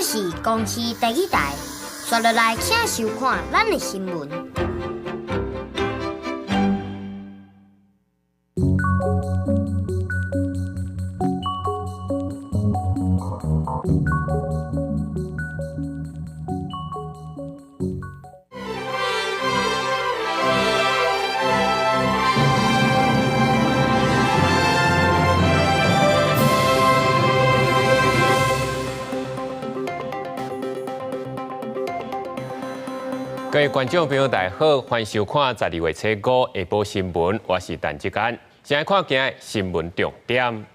是公司第一台，刷落来请收看咱的新闻。各位观众朋友，大家好，欢迎收看12月初5下晡新闻，我是陈志坚。先来看今日新闻重点。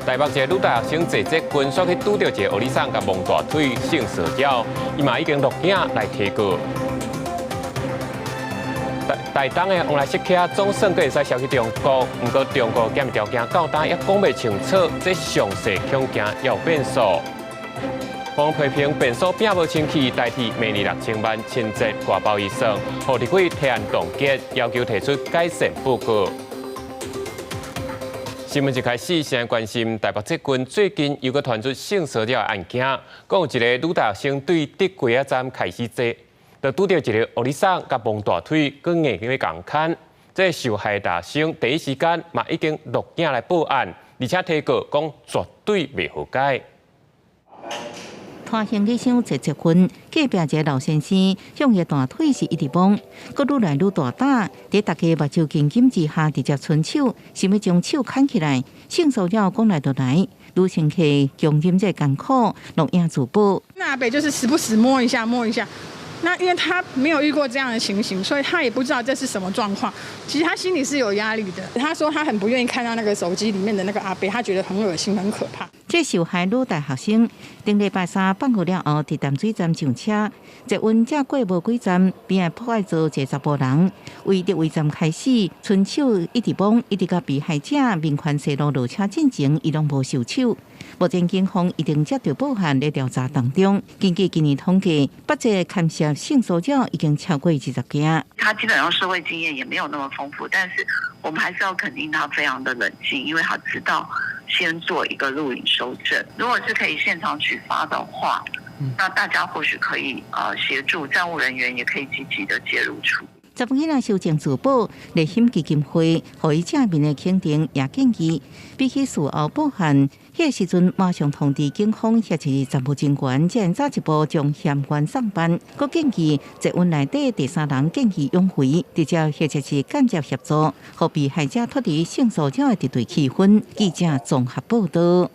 台北一个女大学生谢哲君所去拄到一个学里长，甲摸大腿性骚扰，伊嘛已经录影来提告。台东的往来失客总算阁会使销去中国，不过中国检疫条件较大，也讲袂清楚，这详细恐惊也有变数。黄批评变数并无清气，代替明年6000万清洁挂包医生，互立委提案冻结，要求提出改善报告。新闻一开始，先关心台北这群最近又搁传出性骚扰案件，讲有一个女大学生对德贵站开始坐，就拄到一个学里长甲摸大腿，佮硬要共砍。这受害大学生第一时间嘛已经录影来报案，而且提告讲绝对袂和解。拖行李箱谢哲君，隔壁一个老先生向伊大腿是一直摸，佮愈来愈大胆，在大家目睭紧紧之下，直接伸手，想要将手砍起来。性骚扰讲来就来，女乘客强忍在艰苦，录影自保。那阿北就是时不时摸一下，摸一下。那因为他没有遇过这样的情形，所以他也不知道这是什么状况。其实他心里是有压力的。他说他很不愿意看到那个手机里面的那个阿伯，他觉得很恶心、很可怕。这受害女大学生顶礼拜三放学了后，伫淡水站上车，坐稳才过无几站，边仔破坏做一个查甫人，为伫位站开始，伸手一直摸，一直甲被害者面款泄露落车进前，伊拢无收手。目前警方已经接到报案在调查当中。根据今年统计，北捷牵涉性骚扰已经超过20件。他基本上社会经验也没有那么丰富，但是我们还是要肯定他非常的冷静，因为他知道先做一个录影收证。如果是可以现场举发的话，那大家或许可以协助站务人员，也可以积极的介入处理。查甫囡仔收证自保，立心基金会互伊正面的肯定，也建议比起事后报案，迄时阵马上通知警方协助查甫警员，才早一步将嫌犯送办。佮建议在院内底第三人见义勇为，直接或者是间接协助，互被害者脱离性骚扰的敌对气氛。记者综合报道。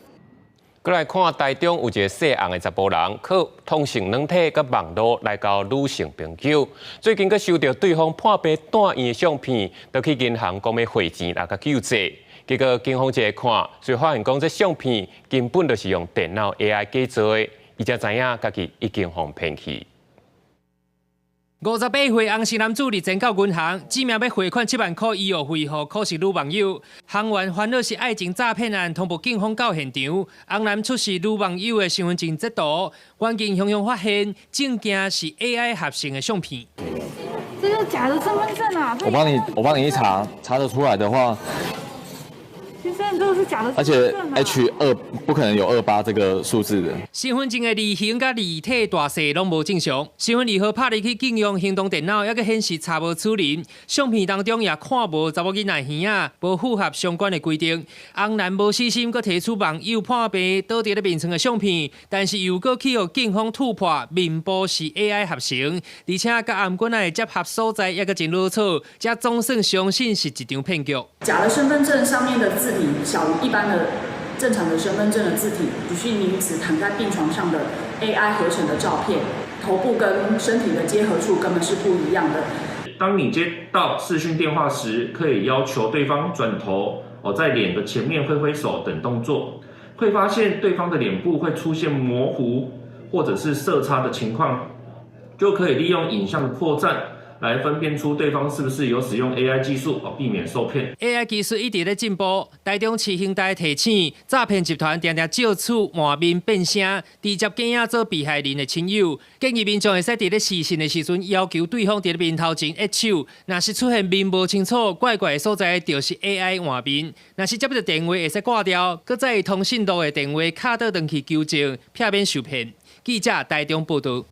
再来看台中有一个姓洪的查甫人，靠通讯软体佮网络来交女性朋友。最近佮收到对方破病断院的相片，就去银行讲要汇钱来佮救济。结果警方一下看，才发现讲这相片根本就是用电脑 AI 假做的，伊才知影家己已经被骗去。58岁洪姓男子日前到银行，指明要汇款7万块医药费，予可是女网友。行员烦恼是爱情诈骗案，通报警方到现场。洪男出示女网友的身份证截图，关键雄雄发现证件是 AI 合成的相片。这是假的身份证啊！我帮你一查，查得出来的话。先生，这个是假的而且 H2不可能有28这个数字的。身份证的字形甲字体大小拢无正常，身份证号拍入去警用行动电脑，还阁显示查无处理。相片当中也看无查某囡仔耳仔，无符合相关的规定。洪男无细心，阁提出网友破病倒伫咧面床的相片，但是又阁去予警方突破面部是 AI 合成，而且甲案卷的接合所在也阁真潦草，才总算相信是一场骗局。假的身份证上面的字体小于一般的正常的身份证的字体，不是名词躺在病床上的 AI 合成的照片，头部跟身体的结合处根本是不一样的。当你接到视讯电话时，可以要求对方转头，在脸的前面挥挥手等动作，会发现对方的脸部会出现模糊或者是色差的情况，就可以利用影像的破绽，来分辨出对方是不是有使用 AI 技术，避免受骗。AI 技术一直在进步，台中市刑大提醒，诈骗集团常常借此换面变声，直接假影做被害人的亲友。建议民众会使伫咧失信的时阵，要求对方伫咧面头前握手。若是出现面无清楚、怪怪的所在，就是 AI 换面。若是接不到电话，会使挂掉，搁再以通讯录的电话卡倒转去纠正，避免受骗。记者台中报道。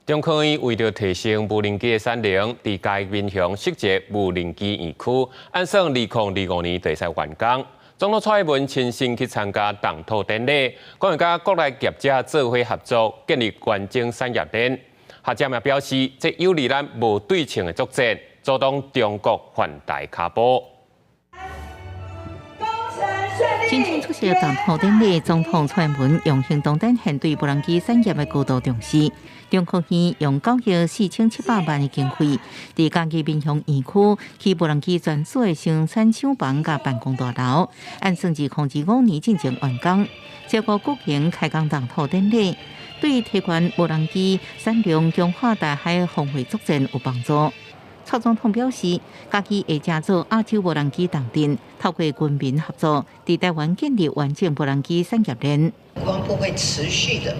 中科院为了提升无人机的产能，伫嘉义民乡设置无人机园区，按算2025年就会完工。总统蔡英文亲身去参加动土典礼，讲甲国内业者做伙合作，建立完整产业链。学者也表示，这有利咱无对称的作战，阻挡中国犯台卡波。真正出席动土典礼，总统蔡英文用行动展现对无人机产业的高度重视。中科院用9亿4700万的经费，伫嘉义民乡园区起无人机专属的生产厂房甲办公大楼，按算2025年进行完工。结果举行开工动土典礼，对提悬无人机产量强化大海防卫作战有帮助。蔡总统表示，家己会加做亚洲无人机重镇，透过军民合作，伫台湾建立完整无人机产业链。国防部会持续的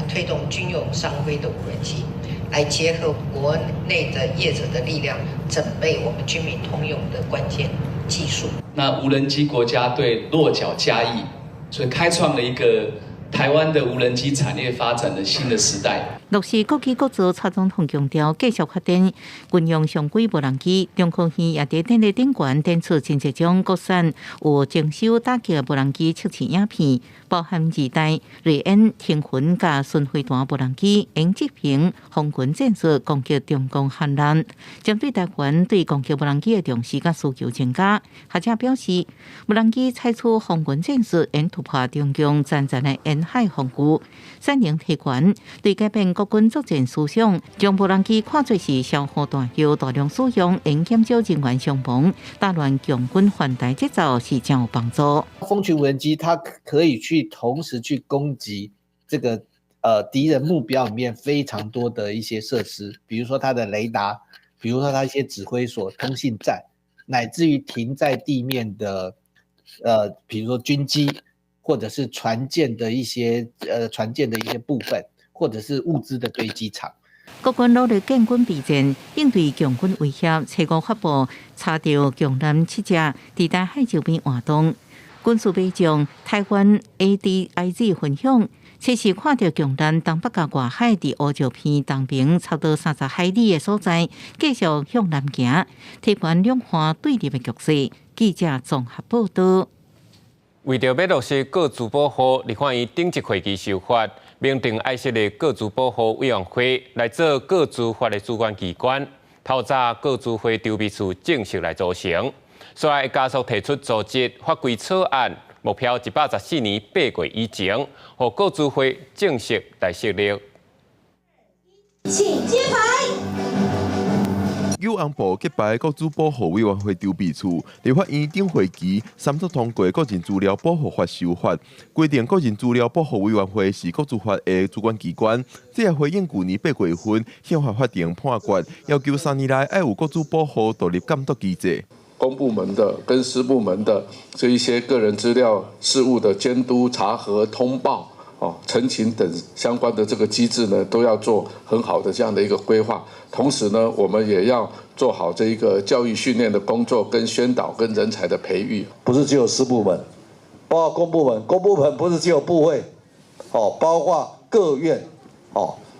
推动军用商规的无人机，来结合国内的业者的力量，准备我们军民通用的关键技术。那无人机国家队落脚嘉义，所以开创了一个台湾的无人机产业发展的新的时代。落实各机各做，蔡总统强调，继续发展军用上轨无人机。中科院也在典礼顶悬展出真侪种国产有精修打击无人机测试影片，包含2代瑞恩、天云甲顺飞弹无人机，用疾平空军战术攻击中共悍难。针对台湾对攻击无人机的重视甲需求增加，学者表示，无人机采取空军战术，应突破中共战争的沿海防御，产能提悬，对改变国军作战思想，将无人机看作是消耗弹药大量使用，应减少人员伤亡，打乱强军反台节奏是将有帮助。蜂群无人机它可以去同时去攻击这个敌人目标里面非常多的一些设施，比如说它的雷达，比如说它一些指挥所、通信站，乃至于停在地面的比如说军机或者是船舰的一些部分。或者是物资的堆积场。国军努力建军备战，应对强军威胁。初5发布查到强艦7隻伫台海周邊活動，軍事備將台灣 ADIZ 分享。測試看到強艦東北角外海伫烏石片東邊差不多30海里的所在，繼續向南行，提懸兩岸對立的局勢。記者綜合報道。為着要落實個資保護，立法院頂一會期修法，明定愛設立個資保護委員會來做個資法的主管機關。透早個資會籌備處正式來組成，所以加速提出組織法規草案，目標114年8月以前，讓個資會正式來設立。請揭牌。由安部擊敗國資保護委員會籌備處，立法院頂會期三讀通過個人資料保護法修法，規定個人資料保護委員會是國資法的主管機關。這也回應去年8月份憲法法庭判決，要求3年內要有國資保護獨立監督機制。公部門的跟私部門的這一些個人資料事務的監督、查核、通報、陳情等相關的這個機制呢，都要做很好的這樣的一個規劃。同時呢，我們也要做好這一個教育訓練的工作、跟宣導、跟人才的培育。不是只有私部門，包括公部門，公部門不是只有部會，包括各院，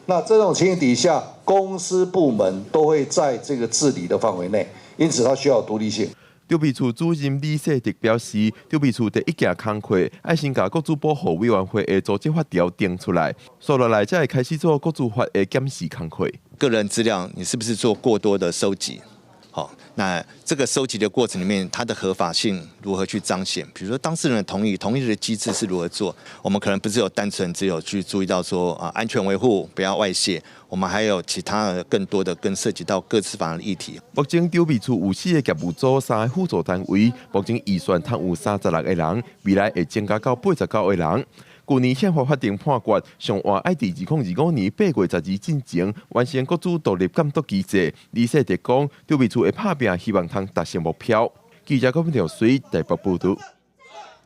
那這種情形底下，公私部門都會在這個治理的範圍內，因此它需要獨立性。籌備處主任李世迪表示，籌備處第一件工作，要先把國資保護委員會的組織法條定出來，所落來才會開始做國資法的檢視工作。個人資料你是不是做過多的收集？好，那這個收集的過程裡面，它的合法性如何去彰顯？比如說當事人的同意的機制是如何做？我們可能不是有單純只有去注意到說安全維護不要外泄，我們還有其他的更多的更涉及到個資法的議題。目前籌備處有4個業務組、3個輔助單位，目前預算通有36個人，未來會增加到89個人。去年宪法法庭判决，上晏爱伫2025年8月12进前完成各自独立监督机制。李世迪讲，刘秘书会拍拼，希望通达成目标。记者郭苗水台北报道。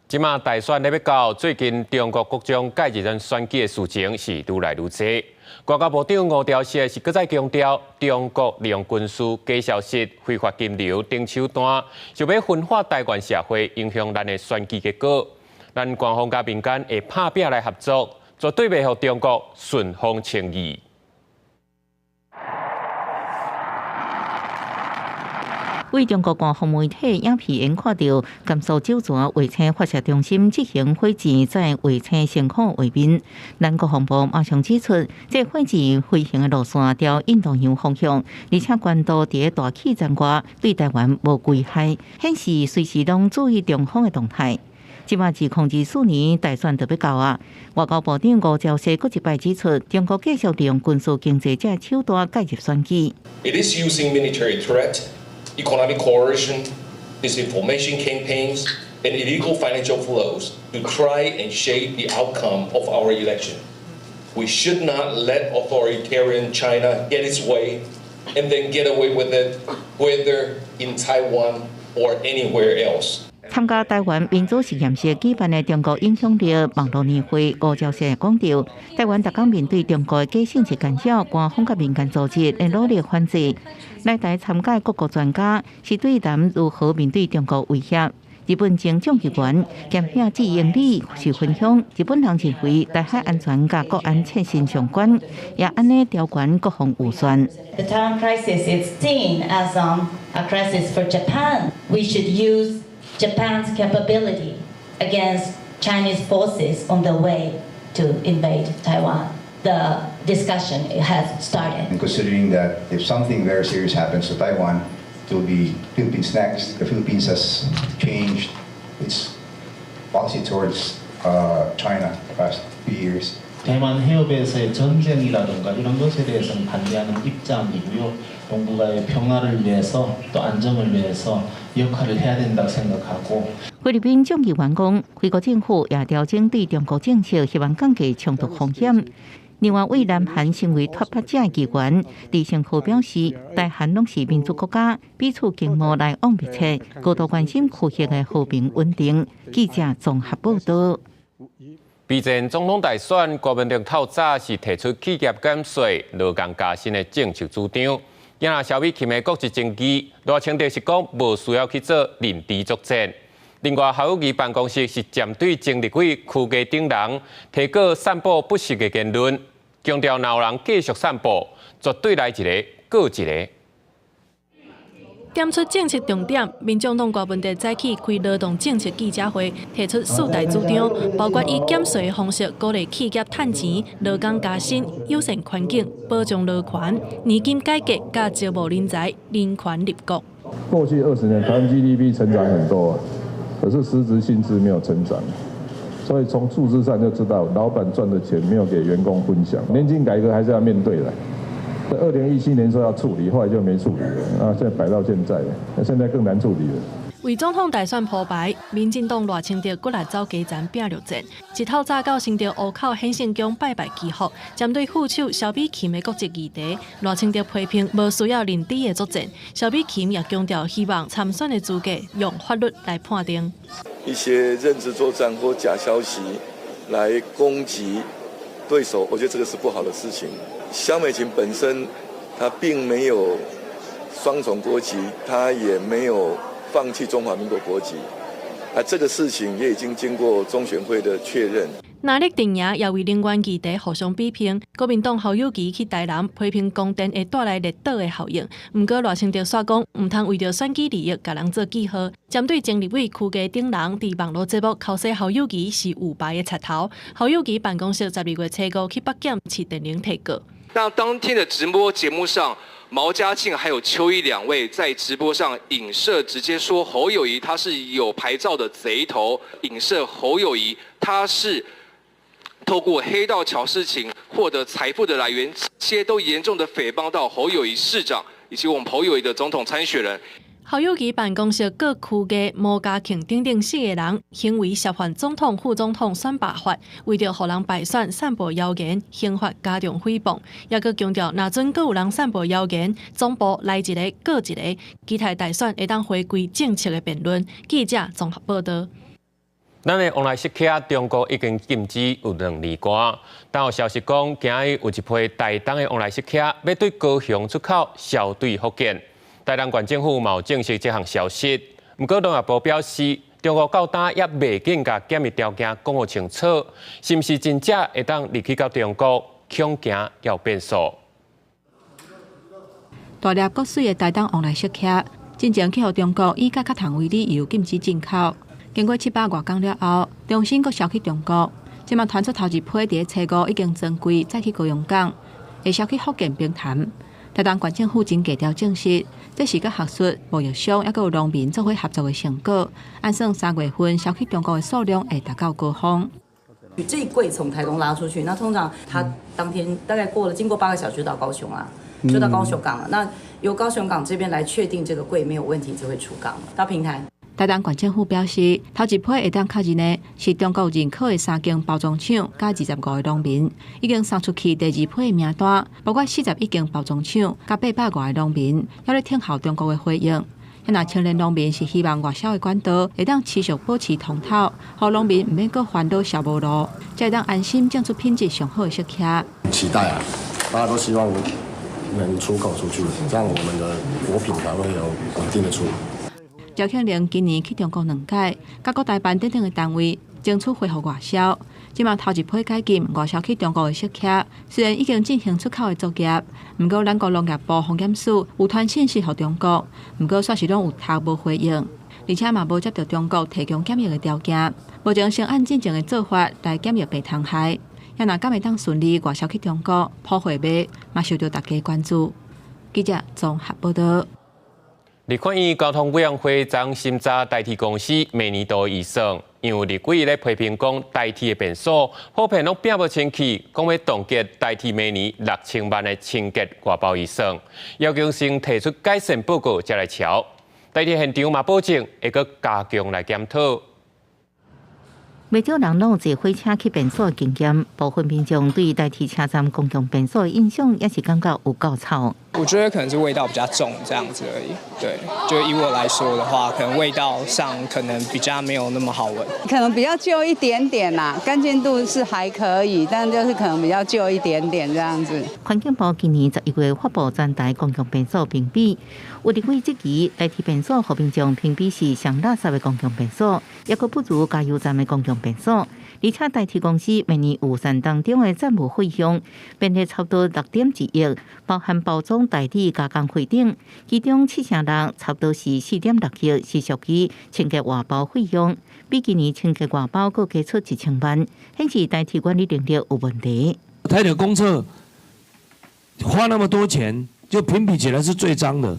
即马大选咧要到，最近中国各种介入人选举的事情是愈来愈多。外交部长吴钊燮是搁再强调，中国利用军事、假消息、非法金流等手段，就要分化台湾社会，影响咱的选举结果。咱官方甲民间会拍拼来合作，绝对袂互中国顺风轻易。为中国官方媒体影片演看到，甘肃九泉卫星发射中心执行火箭在卫星升空画面。咱国防部马上指出，这火箭飞行的路线朝印度洋方向，而且关渡伫大气层外，对台湾无危害，显示随时拢注意中方的动态。即马2024年大选就要到啊！外交部长吴钊燮搁一摆指出，中国继续利用军事经济这手段介入选举。It is using military threat, economic coercion, disinformation campaigns, and illegal financial flows to try and shape the outcome of our election. We should not let authoritarian China get its way and then get away with it, whether in Taiwan or anywhere else. 参加台湾民主实验室举办的中国影响力网络年会，吴钊燮讲到，台湾逐工面对中国的假信息干扰，官方甲民间组织的努力反制。来台参加各国专家是对咱如何面对中国威胁。日本前众议员兼夏志英里是分享，日本人认为台海安全甲国安切身相关，也安尼调悬各方预算。The Taiwan crisis is seen as a crisis for Japan. We should use Japan's capability against Chinese forces on the way to invade Taiwan. The discussion has started. And considering that if something very serious happens to Taiwan, it will be Philippines next. The Philippines has changed its policy towards China the past few years. 대만 해협에서의 전쟁이라든가 이런 것에 대해서는 반대하는 입장이고요. 동북아의 평화를 위해서 또 안정을 위해서 역할을 해야 된다고 생각하고. 菲律宾众议员讲，美国政府也调整对中国政策，希望降低冲突风险。另外，为南韩成为脱北者的议员，李胜浩表示，台韩拢是民主国家，彼此经贸来往密切，高度关心区域的和平稳定。记者综合报道。备战总统大选，国民党透早是提出企业减税、劳工加薪的政策主张。今仔小美琴的国际政绩，赖清德是讲无需要去做认知作战。另外，校友仪办公室是针对前立委区家顶人提过散布不实的言论，强调若有人继续散布，绝对来一个告一个。点出政策重点，民众党郭文哲早起开劳动政策记者会，提出四大主张，包括以减税的方式鼓励企业赚钱、劳工加薪、友善环境、保障劳权、年金改革、加招募人才、人权立国。过去20年，台湾 GDP 成长很多，可是实质薪资没有成长，所以从数字上就知道，老板赚的钱没有给员工分享。年金改革还是要面对的。2017年说要处理，后来就没处理了，啊，现在摆到现在，那现在更难处理了。为总统大选铺排，民进党赖清德骨力走基层拼陆战，一透早到新竹湖口显圣宫拜拜祈福。针对副手萧美琴的国籍议题，赖清德批评无需要认知的作战。萧美琴也强调，希望参选的资格用法律来判定。一些认知作战或假消息来攻击对手，我觉得这个是不好的事情。萧美琴本身，她并没有双重国籍，她也没有放弃中华民国国籍，这个事情也已经经过中选会的确认。那力定赢也为能源议题互相比拼，国民党侯友宜去台南批评供电会带来热岛的效应。不过赖清德说讲，唔通为着选举利益，甲人做记号。针对前立委区家顶人伫网络节目口说侯友宜是有牌的贼头，侯友宜办公室12月初5去北检市电联提告。那当天的直播节目上，毛嘉庆还有邱毅两位在直播上影射，直接说侯友宜他是有牌照的贼头，影射侯友宜他是透过黑道巧事情获得财富的来源，这些都严重的诽谤到侯友宜市长以及我们侯友宜的总统参选人。侯友宜办公室各区嘅毛家庆等等4个人，行为涉犯总统、副总统选罢法，为着互人败选、散播谣言，刑罚加重诽谤。也佮强调，若准佮有人散播谣言，总部来一个告一个，期待大选会当回归正式的辩论。记者综合报道。咱的往来食客，中国已经禁止有2年多。但有消息讲，今日有一批台东的往来食客要对高雄出口销对福建。台东县政府冇证实这项消息，不过农业部表示，中国到今也未紧甲检疫条件讲好清楚，是毋是真正会当入去到中国，恐惊要变数。大粒国水的台东往来食客，真正去互中国以甲通为理由禁止进口。经过700多天了后，重新搁销去中国。即马传出头一批伫初5已经装柜再去高雄港，会销去福建平潭。台东县政府真低调证实，这是甲学术、贸易商也有农民做伙合作的成果。按算3月份销去中国的数量会达到高峰。这一柜从台东拉出去，那通常他当天大概经过8个小时就到高雄啦，就到高雄港了。那由高雄港这边来确定这个柜没有问题，就会出港了，到平潭。台东县政府表示，头一批会当确认的是中国认可的3间包装厂，加25个农民，已经送出去第2批的名单，包括41间包装厂，加800多个农民，还在听候中国的回应。那青年农民是希望外销的管道会当持续保持通透，让农民唔免搁烦恼销无路，才会当安心种出品质上好的食客。期待啊，大家都希望能出口出去，这样我们的果品才会有稳定的出口。赵庆玲今年去中国2届，甲各台办等等的单位争取恢复外销。即马头一批解禁外销去中国的食客，虽然已经进行出口的作业，不过咱国农业部风险署有传信息给中国，不过算是拢有头无回应，而且嘛无接到中国提供检疫的条件，无将先按正常的做法来检疫被伤害。也若敢会当顺利外销去中国，破货卖嘛受到大家关注。记者综合报道。立法院交通委员会将审查代替公司明年度预算，因为立委咧批评讲代替的变数普遍拢并不清晰，讲要冻结代替明年6000万的清洁外包预算，要求先提出改善报告才来瞧。代替现场嘛保证会搁加强来检讨。不少人拢有坐火车去便所的经验，部分民众对代替车站公共便所的印象也是感觉有够臭。我觉得可能是味道比较重这样子而已。对，就以我来说的话，可能味道上可能比较没有那么好闻，可能比较旧一点点啦，干净度是还可以，但就是可能比较旧一点点这样子。环境部今年11月发布全台公共便所评比，有立委质疑代替便所，互民众评比是上垃圾的公共便所，也佫不如加油站的公共便所。而且代替公司明年预算当中的债务费用编列差不多6.1亿，包含包装代理加工费等，其中7成人差不多是4.6亿是属于清洁外包费用，比今年清洁外包佫加出1000万，显示代替管理能力有问题。台铁公厕花那么多钱，就评比起来是最脏的，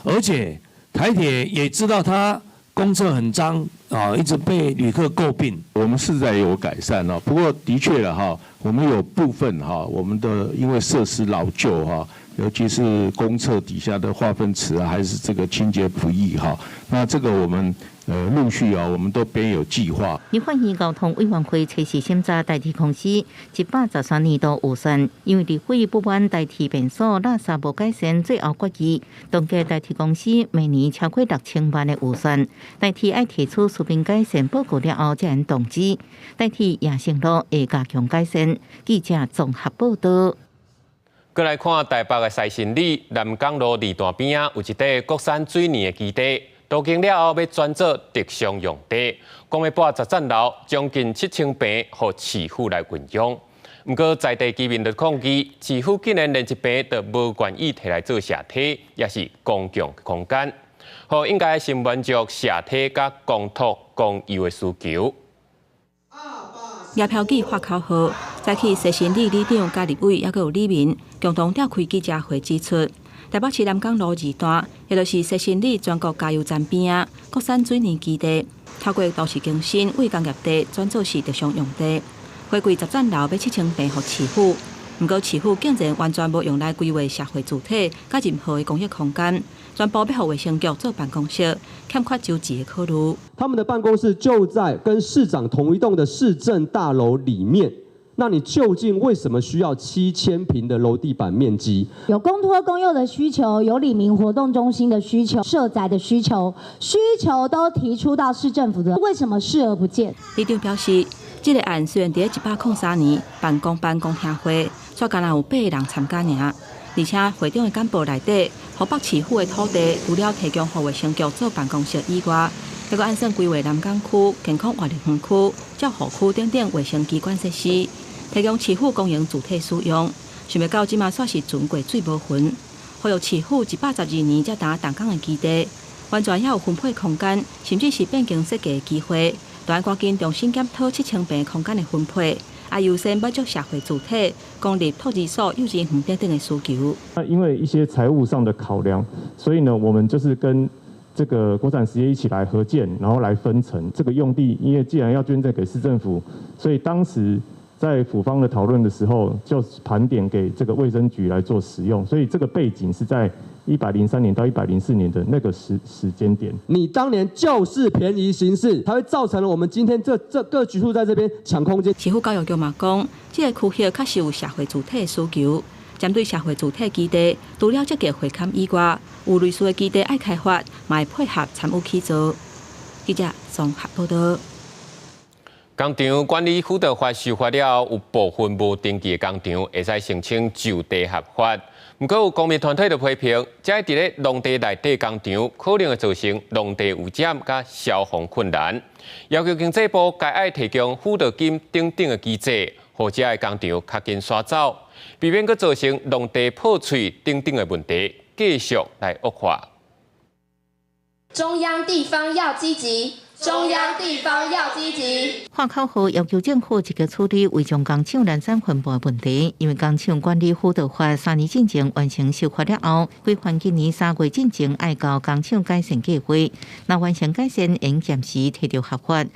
而且台铁也知道它公厕很脏啊，一直被旅客诟病。我们是在有改善哦，不过的确了哈，我们有部分哈，我们的因为设施老旧哈，尤其是公厕底下的化粪池啊，还是这个清洁不易哈，那这个我们陆续啊，我们都编有计划。立法院交通委员会测试审查代替公司113年度预算，因为立委不满代替便所垃圾无改善，最后决议冻结代替公司每年超过6000万的预算。代替爱提出书面改善报告了后，才能动之。代替也承诺会加强改善。记者综合报道。再来看台北的西新里南港路二段边啊，有一块国产水泥的基地。途经了后，要转做特商用地，讲要拨10层楼，将近7000平，互市府来运用。不过在地居民就抗议，市府竟然连一平都无愿意摕来做社体，也是公共空间，互应该先满足社体甲公托公有的需求。叶票记发口号，早起西新里里长甲立委也有里民共同召开记者会指出。台北市南港路2段，也就是西新里全国加油站边啊，国产水泥基地，透过都市更新为工业地转做是特商用地，花贵10层楼要7000平互市府，不过市府竟然完全无用来规划社会主体甲任何的公益空间，全部要予卫生局做办公室，欠缺周知的考虑。他们的办公室就在跟市长同一栋的市政大楼里面。那你究竟为什么需要7000平的楼地板面积？有公托公用的需求，有里民活动中心的需求，社宅的需求都提出到市政府的，为什么视而不见？里长表示，这个案虽然在103年办公听会，却敢若有8个人参加尔，而且会长的干部内底，湖北市府的土地除了提供予卫生局做办公室以外，还佫按算规划南港区、健康活力园区、照护区等卫生机关设施。提供市府公营主体使用，想要到即马煞是船过水无痕，保有市府112年才打动工的基地，完全也有分配空间，甚至是变更设计的机会，都要赶紧重新检讨7000平空间的分配，优先满足社会主体、公立托儿所、幼稚园等等的需求。那因为一些财务上的考量，所以呢，我们就是跟这个国产实业一起来合建，然后来分成这个用地，因为既然要捐赠给市政府，所以当时在府方的讨论的时候，就盘点给这个卫生局来做使用，所以这个背景是在103年到104年的那个时间点。你当年就是便宜行事，才会造成了我们今天这各局处在这边抢空间。市府教育局嘛讲，这个区域确实有社会主体的需求，针对社会主体基地，除了这个会勘以外，有类似的基地爱开发，嘛会配合参与去做。记者综合报道。工厂管理辅导法修法了，有部分无登记的工厂会使申请就地合法。不过有公民团体就批评，这伫咧农地内底工厂，可能会造成农地污染甲消防困难。要求经济部该爱提供辅导金等等的机制，或者的工厂较紧刷走，避免佮造成农地破碎等等的问题，继续来恶化。中央地方要积极。中央地方要积极。化口号要求政府积极处理违章工厂滥散分布的问题，因为工厂管理辅导法3年进前完成修法了后，规范今年3月进前爱交工厂改善计划，若完成改善，应暂时摕到合法。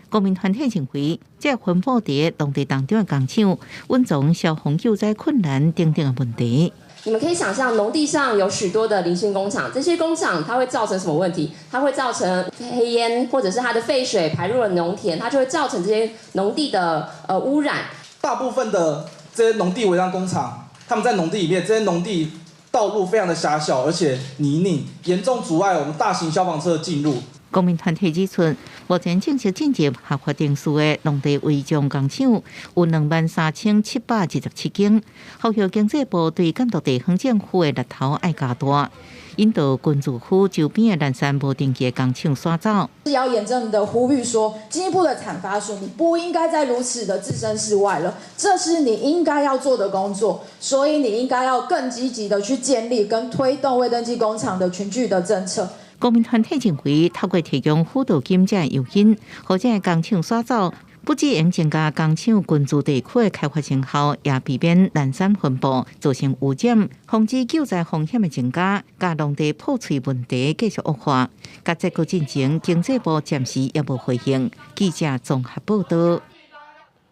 公民团体认为，这分布在农地当中的工厂，稳重消防救灾困难等等的问题。你们可以想象，农地上有许多的零星工厂，这些工厂它会造成什么问题？它会造成黑烟，或者是它的废水排入了农田，它就会造成这些农地的污染。大部分的这些农地违章工厂，他们在农地里面，这些农地道路非常的狭小，而且泥泞，严重阻碍我们大型消防车的进入。公民团体指出，目前正式进入合法定数的农地违章工厂有23717间，呼吁经济部对监督地方政府的力头爱加大，引导军事区周边的滥散无登记的工厂刷走。是要严正的呼吁说，经济部的产发署，你不应该再如此的置身事外了，这是你应该要做的工作，所以你应该要更积极的去建立跟推动未登记工厂的群聚的政策。公民团体认为，透过提供辅导金这诱因，或者工厂刷走，不只能增加工厂居住地区的开发成效，也避免滥散分布，造成污染，防止救灾风险的增加，甲农地破碎问题继续恶化。甲这个进程，经济部暂时也无回应。记者综合报道。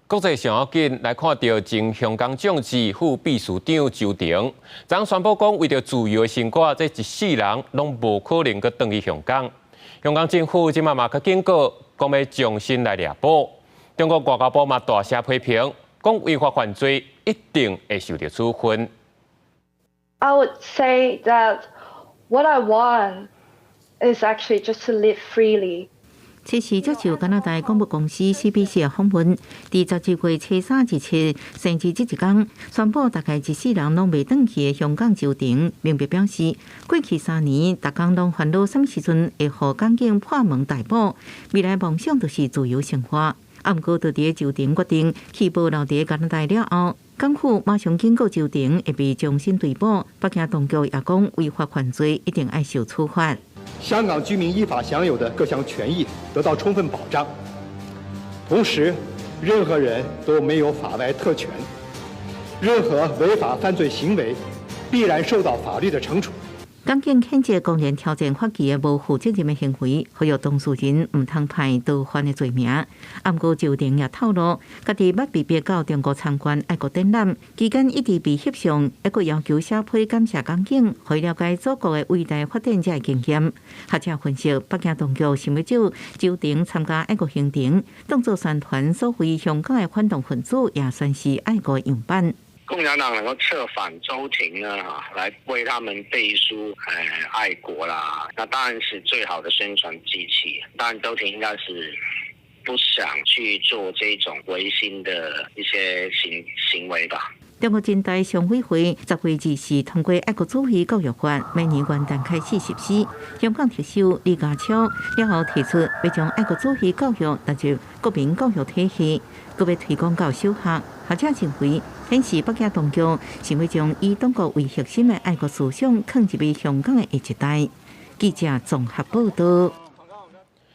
国际上要紧来看到前香港众志副秘书长周庭，昨宣布讲为着自由的生活，这一世人拢无可能去转去香港。香港政府即嘛去警告，讲要重新来抓捕。中国外交部嘛大声批评，讲违法犯罪一定会受到处分。I would say that what I want is actually just to live freely. 此时接受加拿大广播公司 CBC 的访问，伫17月初3日前，甚至这一天，宣布大概一世人拢未转去的香港周庭，明白表示，过去3年，大家拢烦恼什么时阵会互港警破门逮捕，未来梦想就是自由生活。啊，不过，就伫周庭决定去保留伫加拿大了后，港府马上警告周庭会被重新逮捕，北京当局也讲违法犯罪一定要受处罚。香港居民依法享有的各项权益得到充分保障，同时，任何人都没有法外特权，任何违法犯罪行为必然受到法律的惩处。港警谴责公然挑战法纪的无负责任的行为，呼吁当事人唔通判倒犯的罪名。暗过周庭也透露，家己捌被逼到中国参观爱国展览，期间一直被协商，还佫要求社会感谢港警，去了解祖国的伟大发展者的经验。学者分析，北京当局想要找周庭参加爱国行程，当作宣传所谓香港的反动分子，也算是爱国样板。共产党能够策反周庭呢，来为他们背书，爱国啦，那当然是最好的宣传机器。当然，周庭应该是不想去做这种违心的一些行为吧。中国人大常委会10月24通过《爱国主义教育法》，明年元旦开始实施。香港特首李家超了后提出，要将爱国主义教育纳入国民教育体系，佮要推广到小学。学者认为，显示北京当局想要将以中国为核心的爱国思想放入去香港的下一代。记者综合报道。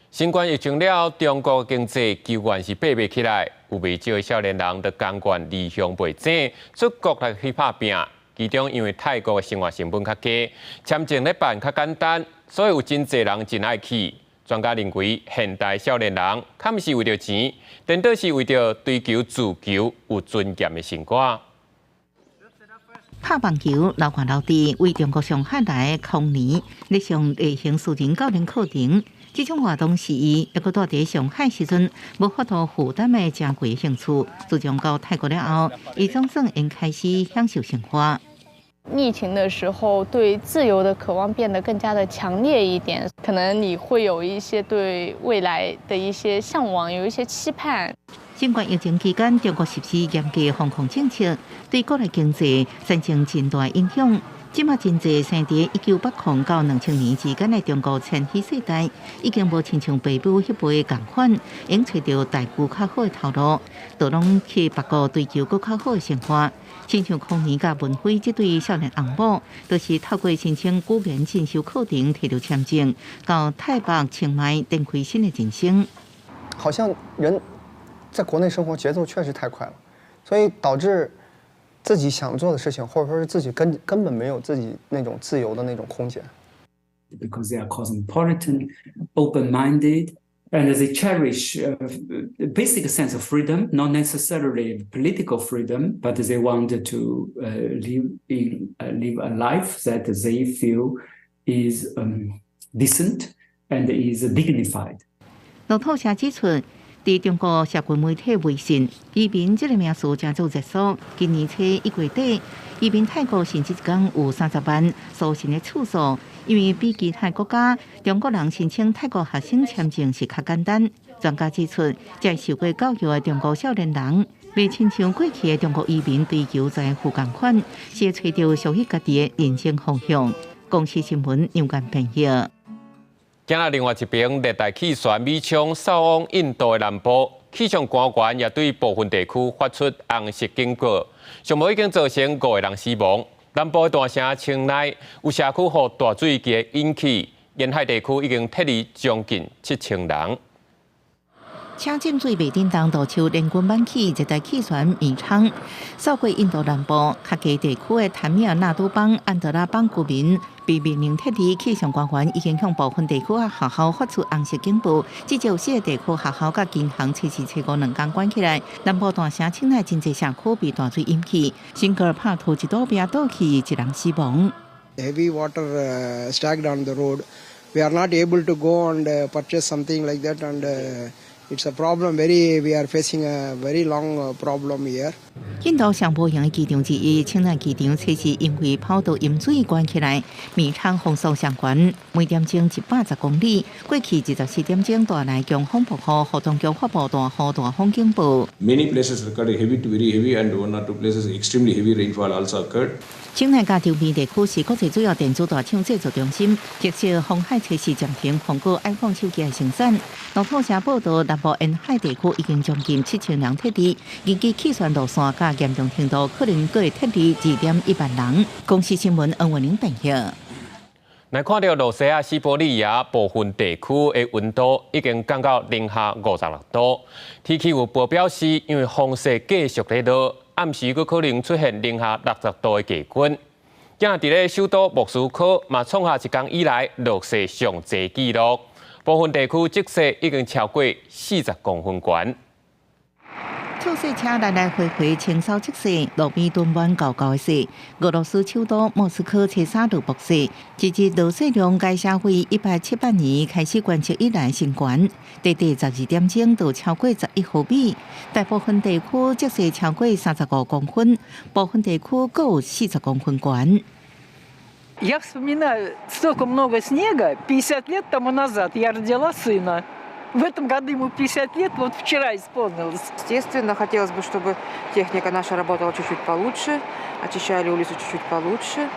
新冠疫情了，中国经济救援是爬不起来，有未少的少年人就甘愿离乡背井，出国来去打拼。其中因为泰国的生活成本较低，签证咧办较简单，所以有真侪人真爱去。专家认为，现代少年人敢毋是为着钱，颠倒是为着追求自求有尊严的生活。拍棒球老汗老弟为中国上海来的空年，咧上例行私人教练课程。这种活动是伊一个住伫上海时阵无法度负担的正贵兴趣。自从到泰国了后，伊总算应开始享受生活。疫情的时候，对自由的渴望变得更加的强烈一点，可能你会有一些对未来的一些向往，有一些期盼。新冠疫情期间，中国实施严格的防控政策，对国内经济产生真大影响。即马真侪生伫1980到2000年之间的中国千禧世代，已经无亲像爸母迄辈共款，应找到大具较好的头路，都拢去别国追求更较好的生活。亲像康年甲文辉这对少年翁某，都是透过申请语言进修课程摕到签证，到泰北、清迈展开新的人生。好像人在国内生活节奏确实太快了，所以导致自己想做的事情，或者说是自己根本没有自己那种自由的那种空间。Because they are cosmopolitan, open-minded, and they cherish a basic sense of freedom, not necessarily political freedom, but they want to live a life that they feel is decent and is dignified. 路透社指出，在中国社群媒体微信，移民这个名词正做热搜。今年初1月底，移民泰国甚至一天有30万搜寻的次数。因为比其他国家，中国人申请泰国学生签证是较简单。专家指出，这受过教育的中国少年人，未亲像过去的中国移民追求财富共款，是会找到属于家己的人生方向。公司新闻杨干编译。今日另外一边，热带气旋米冲扫往印度的南部，气象官员也对部分地区发出红色警告，上无已经造成5个人死亡。南部的大城清奈有社区互大水给引起，沿海地区已经撤离将近7000人。车浸水袂叮当，导致连滚板起热带气旋米仓扫过印度南部较低地区的坦米尔纳都邦、安德拉邦居民被命令撤离。气象官员已经向部分地区啊学校发出红色警报，至少4个地区学校甲银行测试测5 2天关起来。南部大城清奈真侪社区被大水淹去，新格尔帕图一堵壁倒去，1人死亡。Heavy water stacked on the road. We are not able to go and purchase something like that, and it's a problem. We are facing a very long problem here. 印度上坡型的机场之一，清奈机场测试因为跑道淹水关起来，米仓风速上悬，每点钟110公里。过去24点钟，带来强风暴雨，互当局发布大雨大风警报。Many places recorded heavy to very heavy, and 1 or 2 places extremely heavy rainfall also occurred. 清奈加周边地区是国际主要电子大厂制作中心，特色红海测试暂停控股 iPhone 手机的生产。路透社报道，南部沿海地区已经将近7000人撤离，预计气旋路线甲严重程度可能会撤离2.1万人。公司新闻恩文玲编译。来看到罗西亚西伯利亚部分地区的温度已经降到零下56度，天气预报表示，因为风势继续在落，暗时佫可能出现零下60度的低温。今伫咧首都莫斯科嘛创下一天以来落雪上济纪录，部分地区积雪已经超过40公分悬。跳雪车来来回回清扫积雪，路边堆满高高的雪。俄罗斯首都莫斯科车沙路暴雪，截至落雪量该社会178年开始观测以来新高，短短12点钟就超过11毫米。大部分地区积雪超过35公分，部分地区各有40公分悬。Я вспоминаю, столько много снега, 50 лет тому назад я родила сына. В этом году ему 50 лет, вот вчера исполнилось. Естественно, хотелось бы, чтобы техника наша работала чуть-чуть получше, очищали улицу чуть-чуть получше.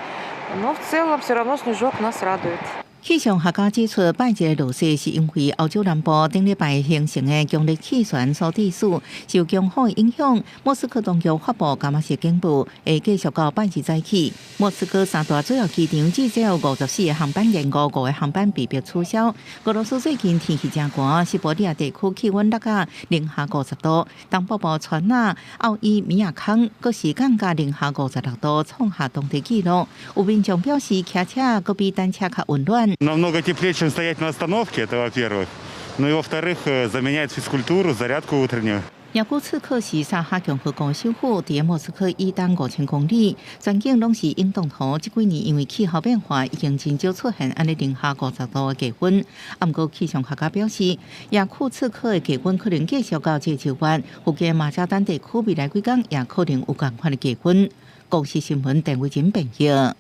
Но в целом все равно снежок нас радует. 气象学家指出，拜节落雪是因为欧洲南部顶礼拜形成的强烈气旋所致使，受强风影响。莫斯科当局发布伽马式警报，会继续到拜日早起。莫斯科三大主要机场至少有54个航班延误，5个航班被迫取消。俄罗斯最近天气真寒，西伯利亚地区气温落到零下50度，东北部川纳、奥伊米亚康各是降到零下56度，创下当地纪录。有民众表示，骑车搁比单车较温暖。 Намного теплее, чем стоять на остановке, это во-первых. Ну и во-вторых, заменяет физкультуру, зарядку утреннюю. 雅库茨克是萨哈共和国首府，伫莫斯科以东5000公里，全境拢是运动图。这几年因为气候变化，已经真少出现安尼零下50度的低温。不过气象学家表示，雅库茨克的低温可能继续到这周末，附近马扎丹地区未来几天也可能有同款的低温。国视新闻陈伟珍报道。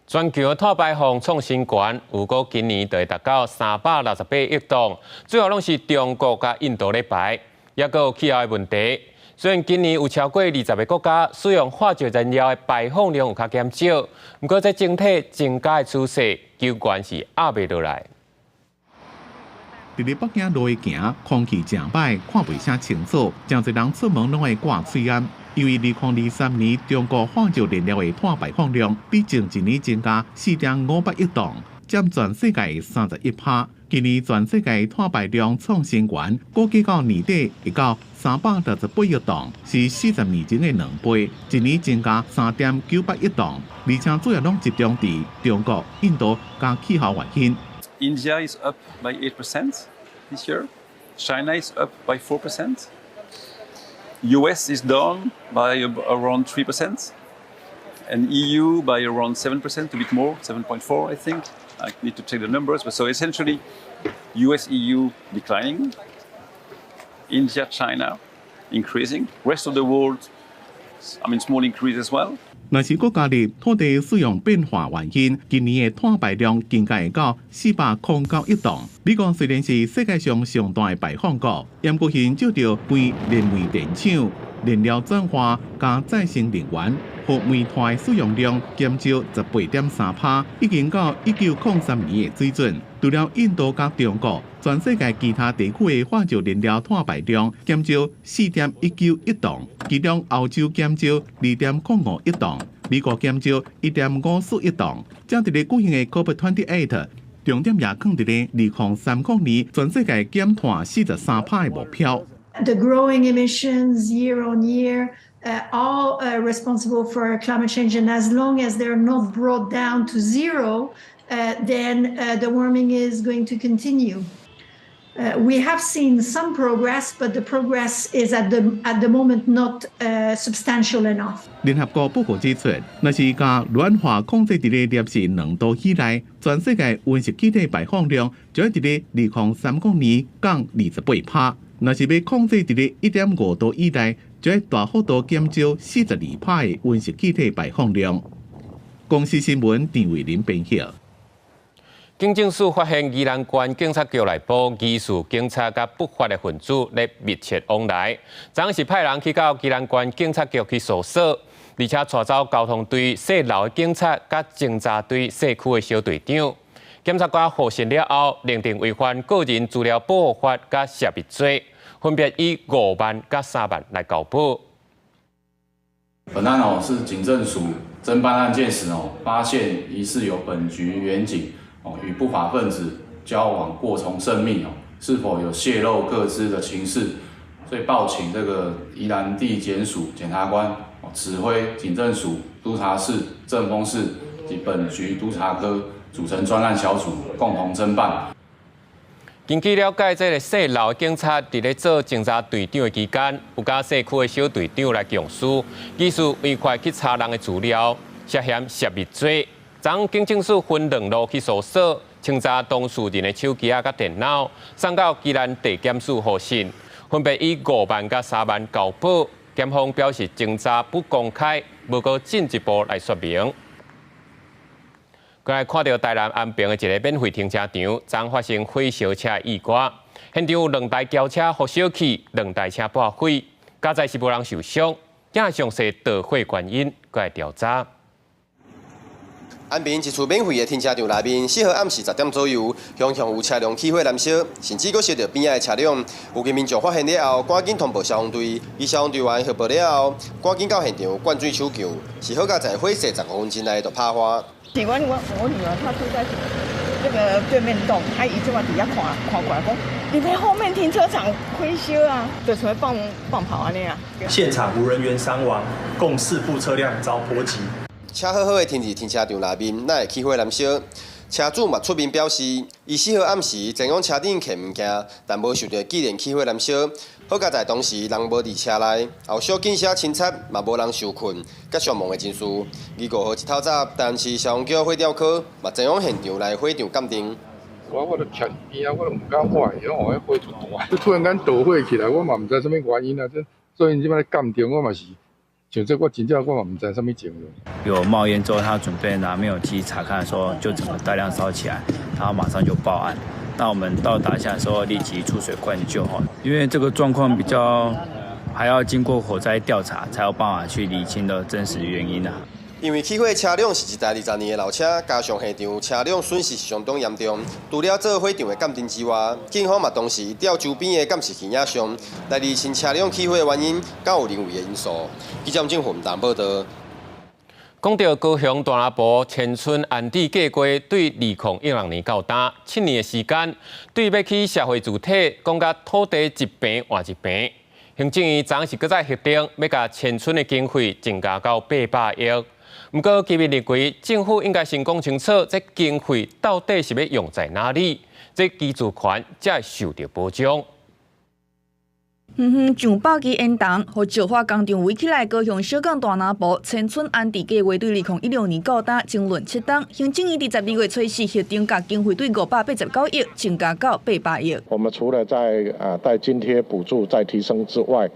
全球碳排放创新高，预估今年就会达到368亿吨，最后拢是中国甲印度咧排，也佫有气候的问题。虽然今年有超过20个国家使用化石燃料的排放量有较减少，不过在整体增加的趋势，究竟是压袂落来。伫咧北京路行，空气真歹，看袂啥清楚，真侪人出门拢会挂喙烟。 因为2023年中国化石燃料的碳排放量比前一年增加4.58亿吨，占全世界31%。今年全世界碳排量创新高，估计到年底会到368亿吨，是40年前的2倍，一年增加3.98亿吨，而且主要拢集中伫中国、印度加气候原因。India is up by 8% this year. China is up by 4%. US is down by around 3%, and EU by around 7%, a bit more, 7.4, I think. I need to check the numbers, but so essentially, US, EU declining, India, China increasing, rest of the world, small increase as well. 若是国家的土地使用变化原因，今年的碳排量更加会到409亿吨。美国虽然是世界上上大的排放国，但不现照着关燃煤电厂、燃料转化加再生能源，和煤炭的使用量减少18.3%，已经到1903年的水准。除了印度加中国，全世界其他地区的化石燃料碳排量减少4.19亿吨，其中欧洲减少2.05亿吨，美国减少1.54亿吨。正伫咧举行的 COP28， 重点也放伫咧2030年全世界减碳43%的目标。The growing emissions year on year are responsible for climate change, and as long as they're not brought down to zero, then the warming is going to continue. We have seen some progress, but the progress is at the moment not substantial enough. 联合国报告指出，若是将暖化控制伫咧摄氏2度以内，全世界温室气体排放量就要伫咧2030年降28%。若是要控制伫咧1.5度以内，就要大幅度减少42%的温室气体排放量。公视新闻陈伟林编辑。警政署发现宜兰县警察局内部疑似警察甲不法的分子咧密切往来，昨是派人去到宜兰县警察局去搜索，而且带走交通队细楼的警察甲侦查队社区的小队长。检察官核实了后，认定违反个人资料保护法甲泄密罪，分别以5万甲3万来交保。本案是警政署侦办案件时发现疑似有本局员警与不法分子交往过从甚密是否有泄露个资的情事，所以报请这个宜兰地检署检察官指挥警政署、督察室、政风室及本局督察科组成专案小组，共同侦办。根据了解，这个姓刘的警察伫咧做警察队长的期间，有甲社区的小队长来强势，疑似违规去查人的资料，涉嫌涉密罪。昨警政署分2路去搜索，清查当事人的手机甲电脑，送到宜兰地检署核讯，分别以5万甲3万交保。检方表示侦查不公开，无过进一步来说明。过来看到台南安平的一个免费停车场，昨发生火烧车意外，现场有2台轿车互烧起，2台车报毁，加在是无人受伤。今详细导火原因，过来调查。安平一处免费的停车场内面，适合暗时10点左右，常常有车辆起火燃烧，甚至佫烧到边仔的车辆。有民众发现了后，赶紧通报消防队，以消防队员汇报了后，赶紧到现场灌水求救。是好在在火势15分钟内就拍花。我女儿她住在那个对面栋，她一直往底下看过来讲，你在后面停车场火烧啊，就是会放跑啊那样。现场无人员伤亡，共4部车辆遭波及。车好好的停伫停车场内面，哪会起火燃烧？车主嘛出面表示，伊适合暗时前往车顶捡物件，但无受到既然起火燃烧。好在在当时人无伫车内，后小警车清拆嘛无人受困，甲伤亡的情绪。25号一透早，但是消防局火调科嘛前往现场来火场鉴定。我就徛边啊，我都唔敢看，因为我火出大，突然间倒火起来，我嘛唔知什么原因啊。所以你即摆咧鉴定，我嘛是。像这我真正我嘛唔知什么情况。有冒烟之后，他准备拿灭火器查看的时候，就整个大量烧起来，他马上就报案。那我们到达下的时候，立即出水灌救哈，因为这个状况比较还要经过火灾调查，才有办法去厘清的真实原因啊。因为起火车辆是一台20年的老车，加上现场车辆损失是相当严重。除了做火场的鉴定之外，警方嘛同时调周边的监视器影像，来厘清车辆起火的原因，敢有人为的因素。记者郑宏达报道。讲到高雄大拿埔千村安置计划对2016年到打7年的时间，对要起社会主体讲甲土地一平换一平。行政院昨是搁再核定，要甲千村的经费增加到800亿。不过，基民认为政府应该先讲清楚，这经费到底是要用在哪里，这居住权才会受到保障。上百支烟筒和石化工厂围起来，高雄小港大拿埔千村安置计划对2016年到打争论7档，行政院伫12月初4核定，甲经费对589亿增加到800亿。我们除了在带津贴补助再提升之外，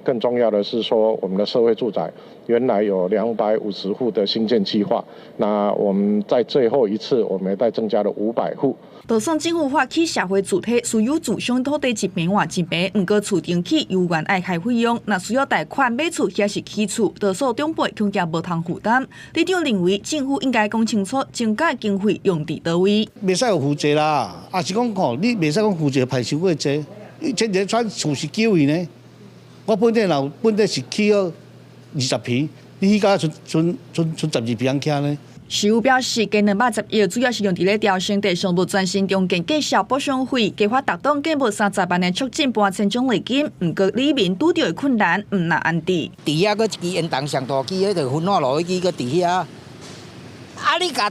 更重要的是说，我们的社会住宅原来有250户的新建计划，那我们在最后一次，我们也再增加了500户。就算政府发起社会主体私有住商土地一平换一平，不过厝登起有原爱开费用，若需要贷款买厝或是起厝，多数长辈恐惊无通负担。里长认为政府应该讲清楚，增加经费用伫倒位。袂使有负责啦，也是讲吼，你袂使讲负责排收过济，这个串厝是9位呢。我本地是起了20平，你迄家剩12平徛呢。市府表示，加210亿主要是用伫咧调升地上物专线中间计小补偿费，计划达到计无30万的促进8000种类金。不过里面拄到的困难唔那安置。底下个一支烟筒上大支，迄个焚化炉迄支个底下。你甲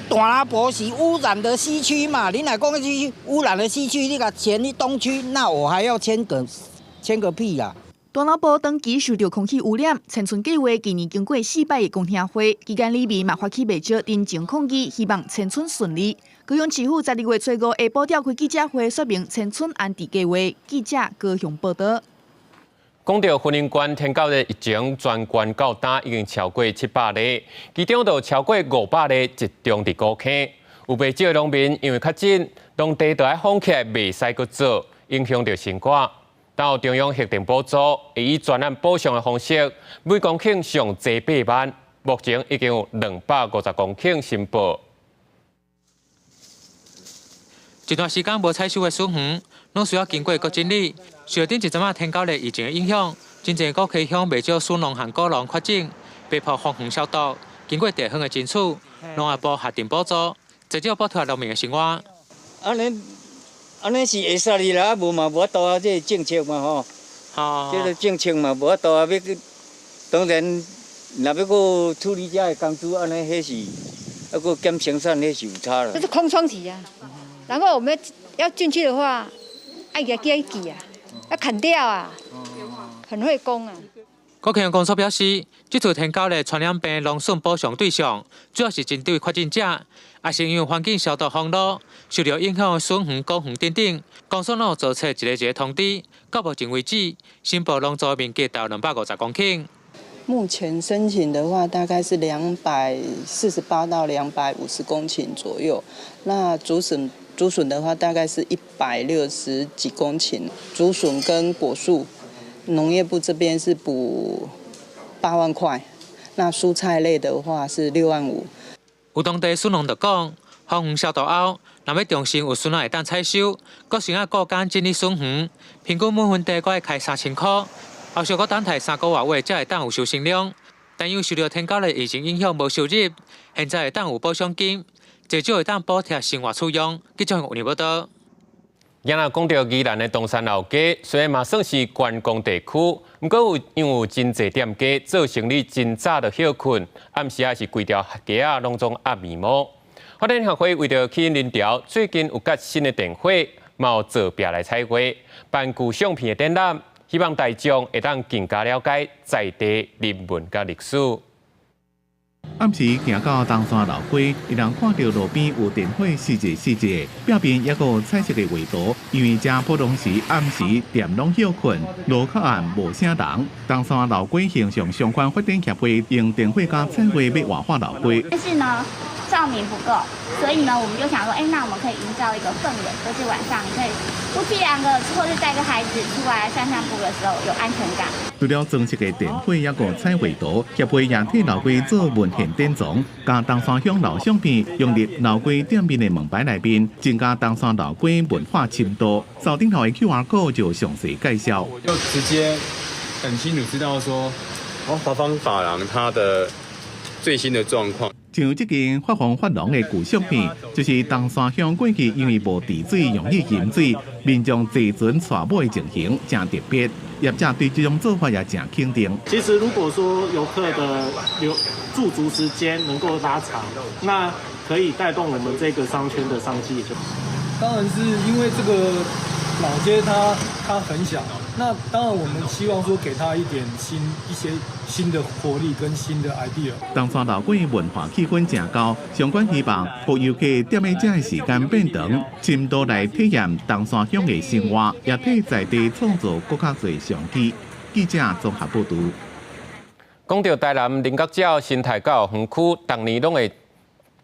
大拿埔是污染的西区嘛？你若讲是污染的西区，你甲迁去东区，那我还要签个屁啦！大拿埔长期受到空气污染，千村计划今年经过4摆的公听会，期间里面嘛发起不少认真抗议，希望千村顺利。高雄市府12月初5下晡召开记者会，说明千村安置计划。记者高雄报道。讲到婚姻馆天九日疫情全馆到打已经超过700例，其中就超过500例集中伫高坑。有不少农民因为确诊，当地就爱放起来袂使搁做，影响到生活。到中央核定补助，会以专案补偿的方式，每公顷上侪8万，目前已经有250公顷申报。一段时间无采收的笋园，拢需要经过各整理。受顶一阵仔天九日疫情的影响，真侪国溪乡未少笋农和果农确诊，被迫封园消毒。经过地方的争取，农业部核定补助，直接补贴农民的生活。安尼安尼是会使哩啦，无嘛无法度啊，这政策嘛吼。哦。这个政策嘛无法度啊，要去当然，若要个处理这个工资，安尼迄是，啊个减生产迄是有差了。这是空窗期啊，然后我们要进去的话，要给它挤啊，要砍掉啊，很会攻啊。国庆工作表示，这次提高的传染病农损补偿对象，主要是针对确诊者，也是因为环境消毒封路，受到影响的笋园、果园等等。工商路做出一个通知，到目前为止，新埔农作面积达250公顷。目前申请的话，大概是248到250公顷左右。那竹笋的话，大概是160几公顷。竹笋跟果树，农业部这边是补8万块。那蔬菜类的话是6万5。有当地笋农就讲，防园消毒后，若要重新有笋仔会当采收，阁需要个间整理笋园，平均每分地阁会开3000块。后续阁等待3个月才会当有收成量，但因受到天高的疫情影响无收入，现在会当有补偿金，至少会当补贴生活费用。记者有报道。今仔讲到宜兰的东山老街，虽然嘛算是观光地区，不过因为真侪店家做生意真早就休困，暗时也是规条街啊拢总压眉毛。发展协会为着吸引人潮，最近有甲新的电火，嘛有做壁来彩绘、办具相片的展览。希望大众会当更加了解在地人文甲历史。暗时行到东山老街，伊人看到路边有电火细节，表面也有彩色的画图。因为这普通时暗时店拢休困，路口暗无啥人。东山老街形象相关发展协会用电火加彩绘要活化老街。但是呢，照明不够，所以呢，我们就想说，那我们可以营造一个氛围，就是晚上你可以夫妻2个或者带个孩子出来散步的时候有安全感。除了装饰的电火，也有彩绘图，协会也替老街做文献典藏，加东山乡老相片用入老街店面的门牌内面，增加东山老街文化深度。扫顶头的 QR code 就详细介绍，我就直接很清楚知道说，华芳发廊它的最新的状况。像这件发红发廊的旧相片，就是东山乡过去因为无治水，用去饮水，民众坐船带尾的情形，真特别。业者对这种做法也真肯定。其实如果说游客的驻足时间能够拉长，那可以带动我们这个商圈的商机。当然是因为这个老街它很小，那当然我们希望说给它一些新的活力跟新的 idea。东山老街文化气氛正高，相关希望让游客踮在这的时间变长，深度来体验东山乡的生活，也替在地创造更较多商机。记者综合报道。讲到台南菱角鸟生态教育园区，当年拢会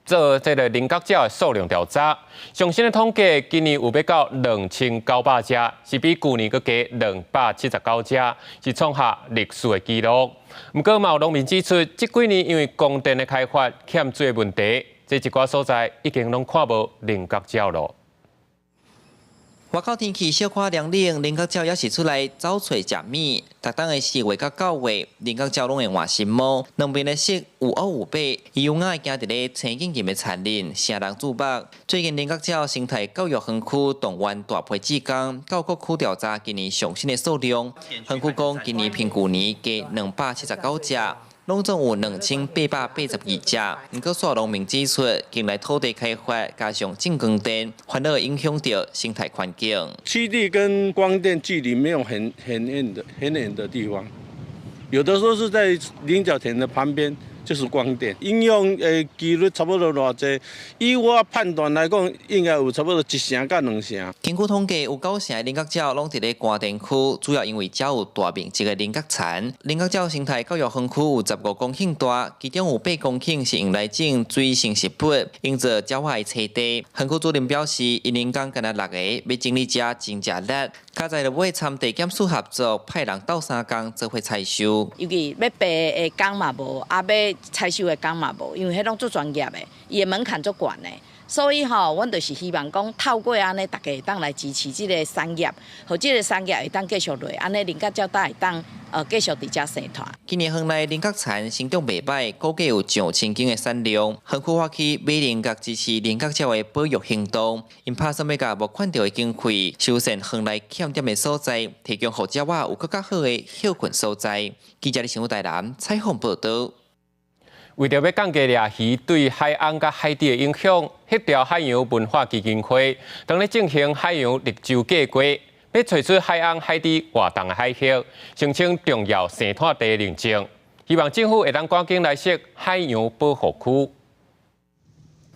做这个菱角鸟的数量调查，最新的统计，今年有要到2900只，是比去年佫加279只，是创下历史的纪录。不过，有农民指出，这几年因为供电的开发欠水的问题，这一寡所在已经拢看无菱角鸟了。外口天气小可凉冷，菱角鸟也是出来找找食物。逐当的4月到9月，菱角鸟拢会换新毛，两边的色有黑有白，伊有爱行伫咧青景金的田林，成人注目。最近菱角鸟生态教育园区动员大批志工，到各区调查今年上新的数量。园区讲今年平去年加279只。拢总有2882只，不过煞农民指出，近来土地开发加上进耕电，反而影响到生态环境。栖地跟光电距离没有很远的地方，有的时候是在菱角田的旁边。就是光电应用几率差不多偌济，以我判断来讲，应该有差不多1成到2成。根据统计，有9成的菱角鸟拢伫咧光电区，主要因为遮有大面积的菱角田。菱角鸟生态教育园区有15公顷大，其中有8公顷是用来种水生植物，用作鸟海栖地。园区主任表示，一年间干那6个要整理遮真正力，加在就尾参地检署合作，派人斗3工做伙采收。尤其要白的工嘛无，啊要采收的工嘛无，因为迄拢做专业的，伊的门槛足悬的，所以阮就是希望讲透过安尼，大家会当来支持这个产业，和这个产业会当继续落，安尼菱角鸟才会当继续伫遮生产。今年园内菱角田成长袂歹，估计有上千斤的产量。园区发起买菱角支持菱角鸟的保育行动，因打算要甲无看到的经费修缮园内欠点的所在，提供互鸟仔有更较好的休困所在。记者李新武台南采访报道。为着要降低掠鱼对海岸甲海底的影响，迄条海洋文化基金会当咧进行海洋绿洲计划，要找出海岸海底活动的海域，申请重要生态地认证，希望政府会当赶紧来设海洋保护区。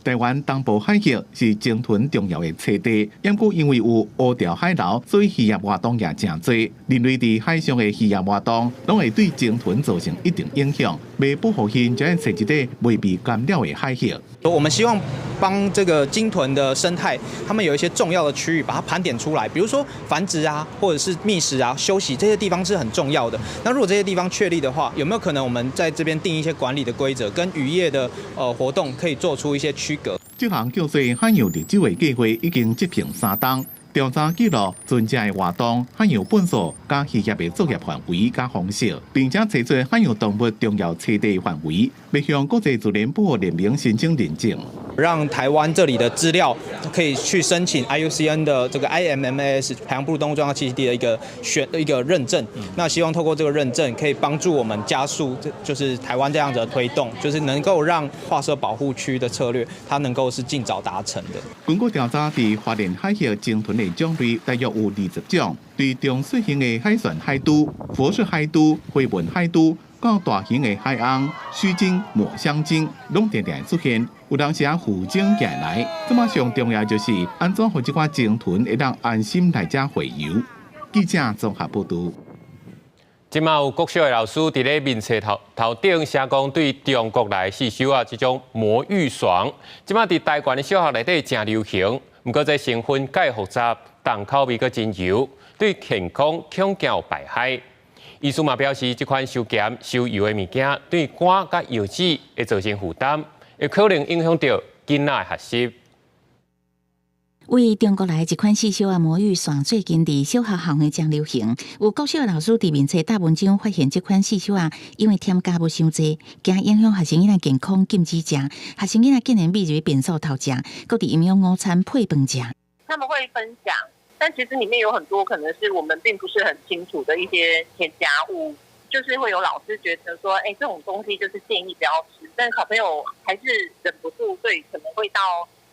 台湾东部海域是鲸豚重要的栖地，不过因为有乌条海流，所以渔业活动也真多。人类伫海上的渔业活动，拢会对鲸豚造成一定影响。为保护它，就要找一个未被干扰的海域。我们希望帮这个鲸豚的生态，他们有一些重要的区域，把它盘点出来，比如说繁殖啊，或者是觅食啊、休息这些地方是很重要的。那如果这些地方确立的话，有没有可能我们在这边定一些管理的规则，跟渔业的活动可以做出一些区隔？这项叫做海洋绿洲的计划已经执行3档，调查记录船只的活动、海洋本数、甲渔业的作业范围甲方式，并且找出海洋动物重要栖地范围，要向国际自然保护联盟申请认证。让台湾这里的资料可以去申请 IUCN 的这个 IMMAS 海洋哺乳动物重要栖息地的一个认证。那希望透过这个认证，可以帮助我们加速，就是台湾这样子的推动，就是能够让划设保护区的策略，它能够是尽早达成的。根据调查，伫花莲海域鲸豚的种类大约有20种，对中小型的海船海猪、佛氏海猪、灰纹海猪。到大型的海岸、须鲸、抹香鲸，拢常常出现。有当时啊，附鲸进来。这么上重要就是安怎让这款鲸豚会当安心来遮洄游。记者综合报道。即马有国小的老师伫咧面册头顶写讲对中国来吸收啊，这种魔芋爽，即马伫台湾的小学内底真流行。不过这成分介复杂，重口味阁真油，对健康恐惊有败害。医师嘛表示，这款收咸收油的物件对肝甲油脂会造成负担，会可能影响到囡仔的学习。为中国来一款细小的魔芋爽，最近伫小学校园真流行。有国小的老师伫面册大文章发现，这款细小啊，因为添加物伤济，惊影响学生囡仔健康，禁止食。学生囡仔竟然秘入便所偷食，搁伫营养午餐配饭食。他们会分享。但其实里面有很多可能是我们并不是很清楚的一些添加物，就是会有老师觉得说，这种东西就是建议不要吃，但小朋友还是忍不住，所以可能会到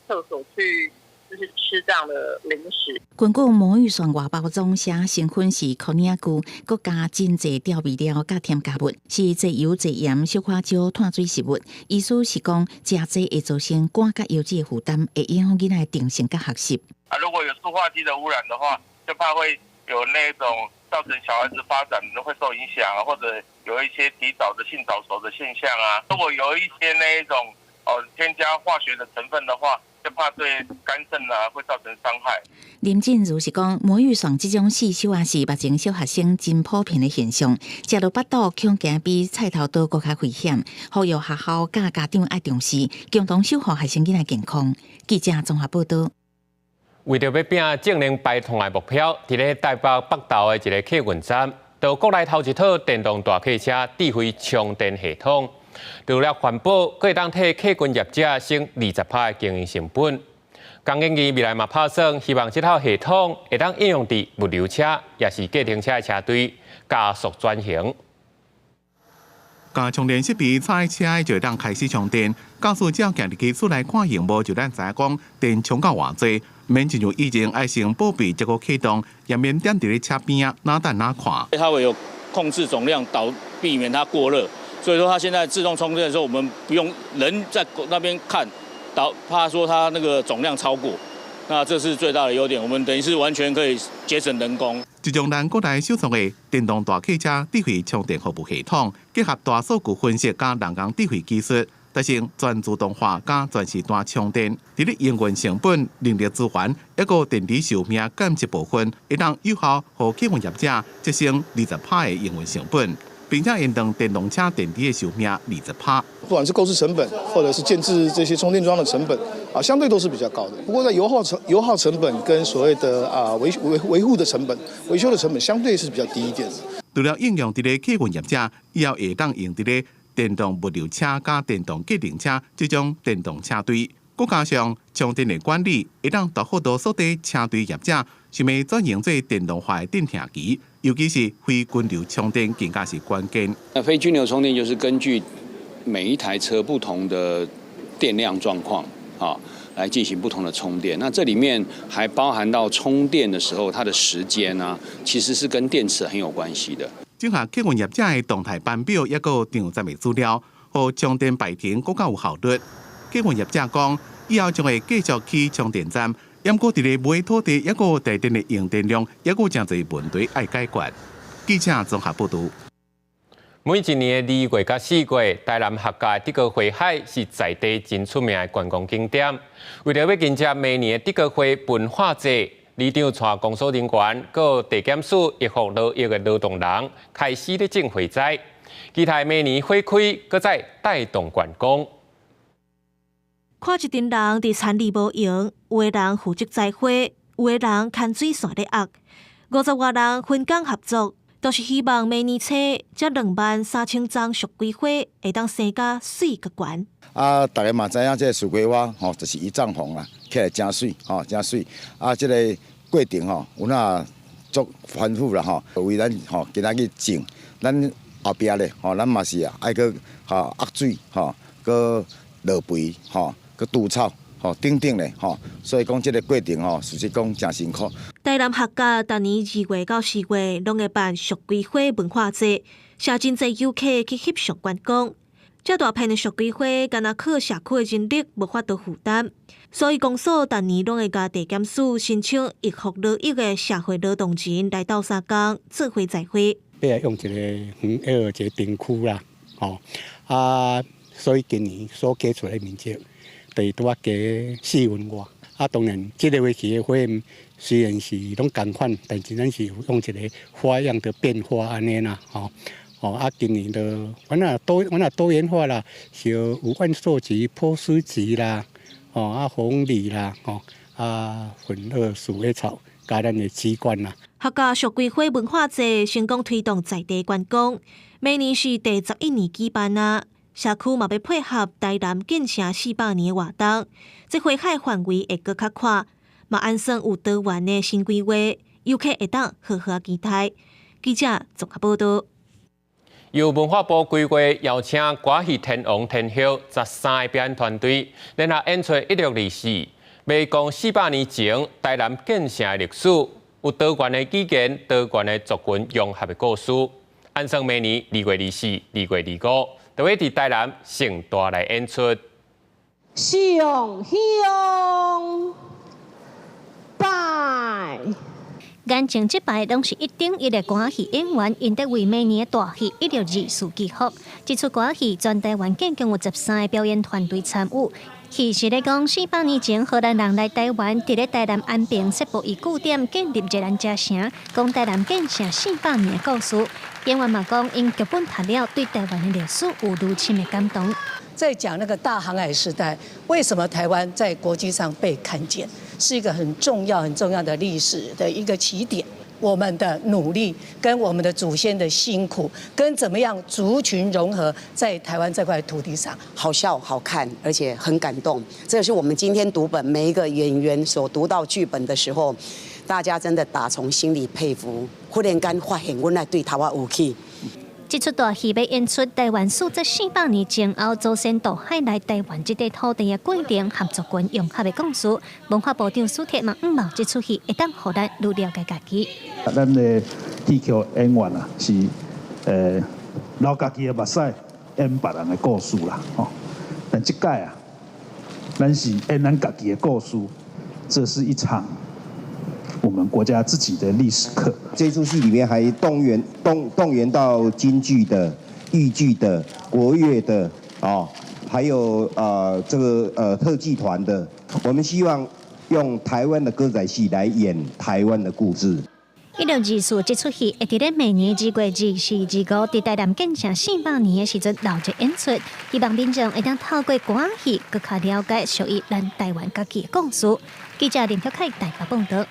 厕所去，就是吃这样的零食。根据魔芋爽外包装写成分是可尼亚菇，佮加真侪调味料佮添加物，是侪油侪盐、小可少碳水食物。意思是讲，食侪会造成肝佮油脂的负担，会影响囡仔的定性佮学习。如果有塑化剂的污染的话，就怕会有那种造成小孩子发展会受影响啊，或者有一些提早的性早熟的现象啊。如果有一些那一种添加化学的成分的话，就怕对肝肾啊会造成伤害。林静如是讲，魔芋爽这种细小啊是目前小学生真普遍的现象，食到腹肚恐惊比菜头刀更加危险。呼吁学校甲家长爱重视，共同守护学生囡仔健康。记者综合报道。为着要拼净零排放的目标，伫咧台北北投的一个客运站，到国内头一套电动大客车智慧充电系统，除了环保，可以当替客运业者省20%的经营成本。工研院未来嘛打算，希望这套系统会当应用伫物流车，也是计程车的车队，加速转型。甲充电设备插车就会当开始充电，驾驶者行入技术来看荧幕，就咱知影讲电充到偌济，免进入以前爱先报备结果启动，也免踮伫咧车边啊哪等哪看。它会有控制总量，避免它过热。所以说它现在自动充电的时候，我们不用人在那边看，怕说它那个总量超过。那这是最大的优点，我们等于是完全可以节省人工。一种咱国内首创的电动大客车智慧充电服务系统，结合大数据分析加人工智慧技术，达成全自动化加全时段充电。伫咧营运成本、人力资源，一个电池寿命减一部分，会当有效互客运业者节省20%的营运成本。并且延长电动车电池的寿命20%。不管是购置成本，或者是建置这些充电桩的成本相对都是比较高的。不过在油耗成本跟所谓的维护的成本、维修的成本相对是比较低一点的。除了应用伫咧客运业者，以后会当用伫咧电动物流车加电动机动车这种电动车队。再加上充电的管理，会当大幅度缩低车队业者想要转型做电动化的电停机，尤其是非均流充电更加是关键。那非均流充电就是根据每一台车不同的电量状况来进行不同的充电。那这里面还包含到充电的时候它的时间啊，其实是跟电池很有关系的。整下客运业者的动态班表，也有场站的资料，和充电排程更加有效率。客运业者讲，以后将会继续去充电站，不过伫咧买土地，也有台电的用电量，也有真侪问题要解决。记者综合报道。每一年的2月到4月，台南客家的德国花海是在地真出名的观光景点。为了要迎接明年的德国花文化节，里长带公所人员、各地检署一服劳役的劳动人开始咧种花栽，期待明年花开，搁再带动观光。看一群人伫田里无用，有的人负责栽花，有的人牵水线咧压，50多人分工合作，都是希望明年初这23000丛玫瑰花会当生甲水甲悬。大家嘛知影，这玫瑰花就是伊帐篷啦，起来真水真水。这个过程有哪足繁复啦为咱今仔日种，咱后壁咧咱嘛是爱去压水搁落肥搁除草等等咧所以讲这个过程实际讲真辛苦。台南客家逐年2月到4月拢会办玫瑰花文化节，写真侪游客去翕相观光。这大片的玫瑰花，敢若靠社区的人力无法度负担，所以公所逐年拢会甲地检署申请一服劳役的社会劳动人来斗相共做花栽花。要用一个一个灯区啦，所以今年所给出来的面积，就是拄啊加4分外。当然，这个花期的花虽然是拢同款，但是咱是用一个花样的变化安尼啦，今年的我那多元化啦，像有万寿菊、波斯菊啦，红梨啦，粉萼鼠尾草，加咱的鸡冠啦。客家玫瑰花文化节成功推动在地观光，明年是第11年举办啊。社区嘛要配合台南建成400年的活动，这花海范围会搁较宽，嘛按算有多元的新规划，游客会当好好期待。记者综合报道。由文化部规划邀请歌戏天王天后13个表演团队，联合演出1624，要讲400年前台南建成的历史，有多元的语言、多元的族群融合的故事。按算明年2月24、2月25，都会伫台南盛大来演出。向拜。眼前这排拢是一顶一个歌戏演员，因得为明年大戏1624祈福。这出歌戏全台湾总共有13个表演团队参与。戏是咧讲400年前荷兰人来台湾，伫咧台南安平设布伊据点，建立一咱家城，讲台南建成400年的故事。演员嘛讲，因剧本读了，对台湾的历史有如深的感动。在讲那个大航海时代，为什么台湾在国际上被看见，是一个很重要的历史的一个起点。我们的努力，跟我们的祖先的辛苦，跟怎么样族群融合在台湾这块土地上，好笑、好看，而且很感动。这是我们今天读本每一个演员所读到剧本的时候，大家真的打从心里佩服，忽然间发现我来对台湾有气。这出大戏要演出台湾数在400年前后祖先渡海来台湾这块土地的过程和族群融合的故事。文化部长苏铁嘛希望这出戏会当互咱愈了解家己。咱的戏曲演员啊，是老家己的目屎演别人的故事啦，但这届啊，咱是演咱家己的故事，这是一场我们国家自己的历史课。这出戏里面还动员到京剧的、豫剧的、国乐的还有这个特技团的。我们希望用台湾的歌仔戏来演台湾的故事。1624这出戏会伫咧明年2月24、25伫台南建成400年的时阵留着演出，希望民众会当透过歌戏更加了解属于咱台湾家己的故事。记者林小凯台北报道。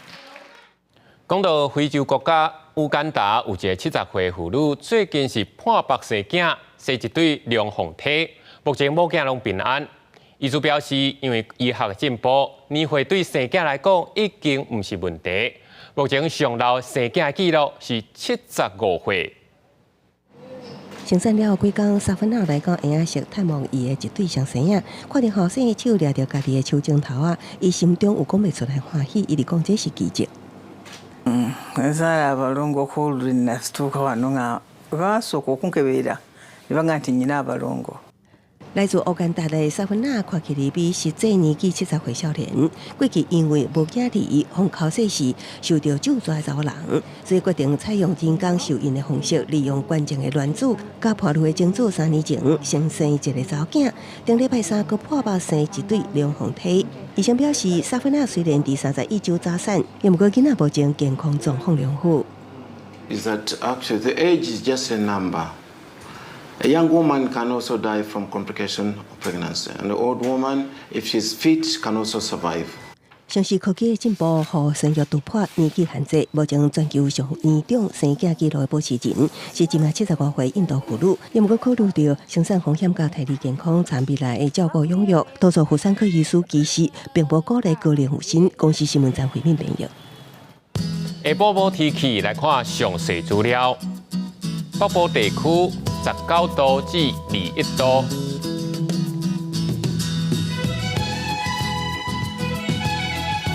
讲到非洲国家，乌干达有一个70岁妇女，最近是破腹生囝，生一对龙凤体，目前母囝拢平安。医师表示，因为医学进步，年岁对生囝来讲已经唔是问题。目前上老生囝记录是75岁。生产了几工，3分后来到婴儿室探望伊的一对双生仔，看到后生的手抓着家己的手指头啊，伊心中有讲袂出来欢喜，伊就讲这是奇迹。Saya balongo khulu nastuka wanonga vasoko kunkebera ivanganti nyina balongo 来自乌干达的3分仔看起来比实际年纪70岁少年，过去因为无囝儿，封口世时受到救助的查某人，所以决定采用人工受孕的方式，利用关键的卵子，甲破路的精子3年前先生一个查某囝，顶礼拜3个破腹生一对龙凤体。医生表示，3分仔虽然伫31周早产，也毋过囡仔目前健康状况良好。Is that actually the age is just a number. A young woman can also die from complication of pregnancy, and an old woman, if she's fit, can also survive. 像是科技的进步，互生育突破年纪限制，目前全球上年长生囝纪录的保持人是一名75岁印度妇女。也毋过考虑到生产风险甲体力健康，参未来的照顾养育，多数妇产科医师其实并无鼓励高龄妇产。公司新闻站回面朋友。下晡无天气来看详细资料。北部地区19度至21度，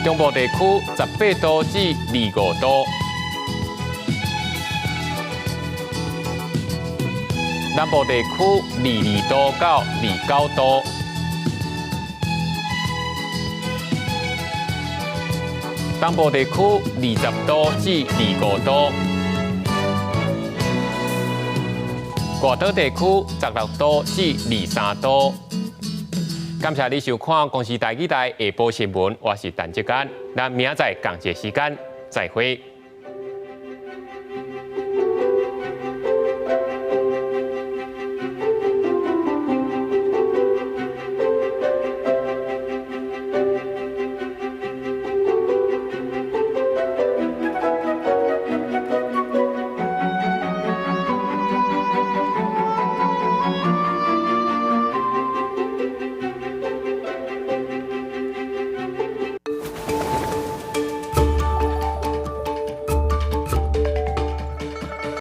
中部地区18度至25度，南部地区22度到29度，东部地区20度至25度。外岛地区16度至23度。感谢你收看公视台语台下晡新闻，我是陈志坚，咱明仔载同一时间再会。